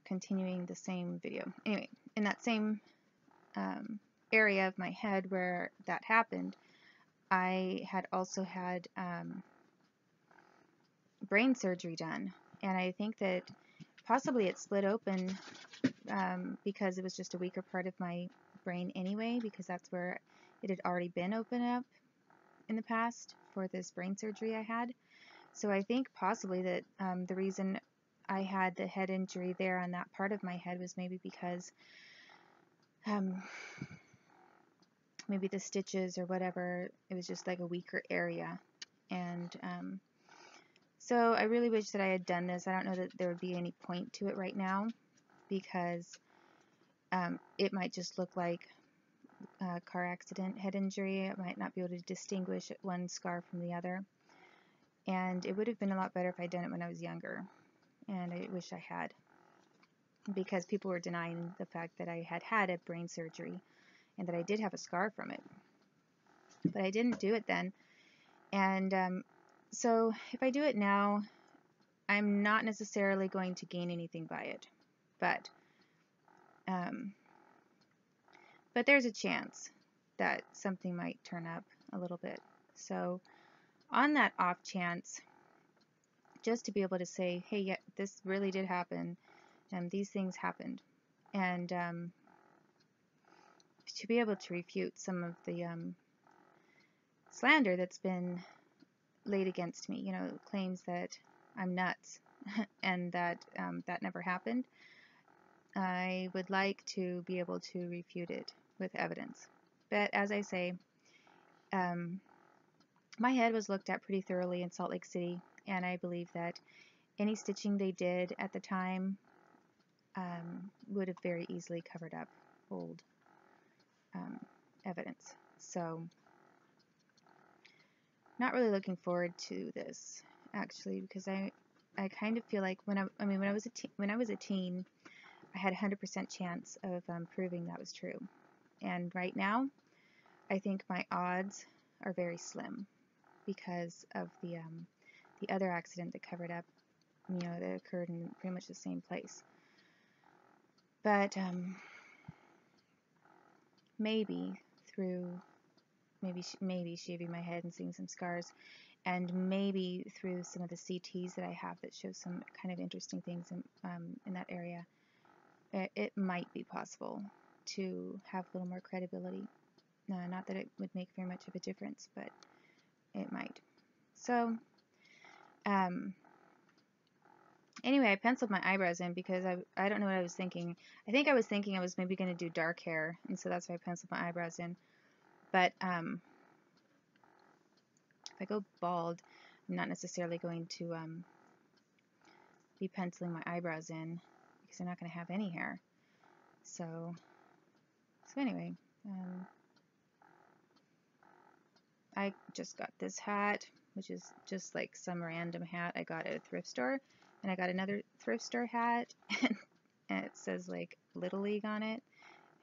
continuing the same video. Anyway, in that same area of my head where that happened, I had also had brain surgery done, and I think that possibly it split open because it was just a weaker part of my brain anyway, because that's where it had already been opened up in the past for this brain surgery I had. So I think possibly that the reason I had the head injury there on that part of my head was maybe because maybe the stitches or whatever, it was just like a weaker area. And so I really wish that I had done this. I don't know that there would be any point to it right now, because it might just look like a car accident head injury. I might not be able to distinguish one scar from the other. And it would have been a lot better if I'd done it when I was younger. And I wish I had, because people were denying the fact that I had had a brain surgery and that I did have a scar from it. But I didn't do it then. And so if I do it now, I'm not necessarily going to gain anything by it. But there's a chance that something might turn up a little bit. So on that off chance, just to be able to say, hey, yeah, this really did happen, and these things happened, and to be able to refute some of the slander that's been laid against me, claims that I'm nuts and that that never happened. I would like to be able to refute it with evidence. But as I say, my head was looked at pretty thoroughly in Salt Lake City, and I believe that any stitching they did at the time would have very easily covered up old evidence. So, not really looking forward to this, actually, because I kind of feel like when I was a teen, I had a 100% chance of proving that was true, and right now, I think my odds are very slim because of the other accident that covered up, that occurred in pretty much the same place. But maybe through maybe shaving my head and seeing some scars, and maybe through some of the CTs that I have that show some kind of interesting things in that area, it might be possible to have a little more credibility. Not that it would make very much of a difference, but it might. So, anyway, I penciled my eyebrows in because I don't know what I was thinking. I think I was thinking I was maybe going to do dark hair, and so that's why I penciled my eyebrows in. But if I go bald, I'm not necessarily going to be penciling my eyebrows in because I'm not going to have any hair. So anyway, I just got this hat, which is just like some random hat I got at a thrift store, and I got another thrift store hat, and it says like Little League on it,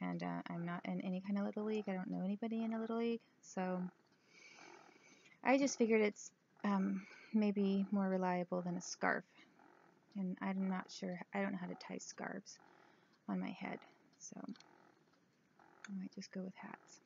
and I'm not in any kind of Little League. I don't know anybody in a Little League, so I just figured it's maybe more reliable than a scarf, and I'm not sure, I don't know how to tie scarves on my head, so I might just go with hats.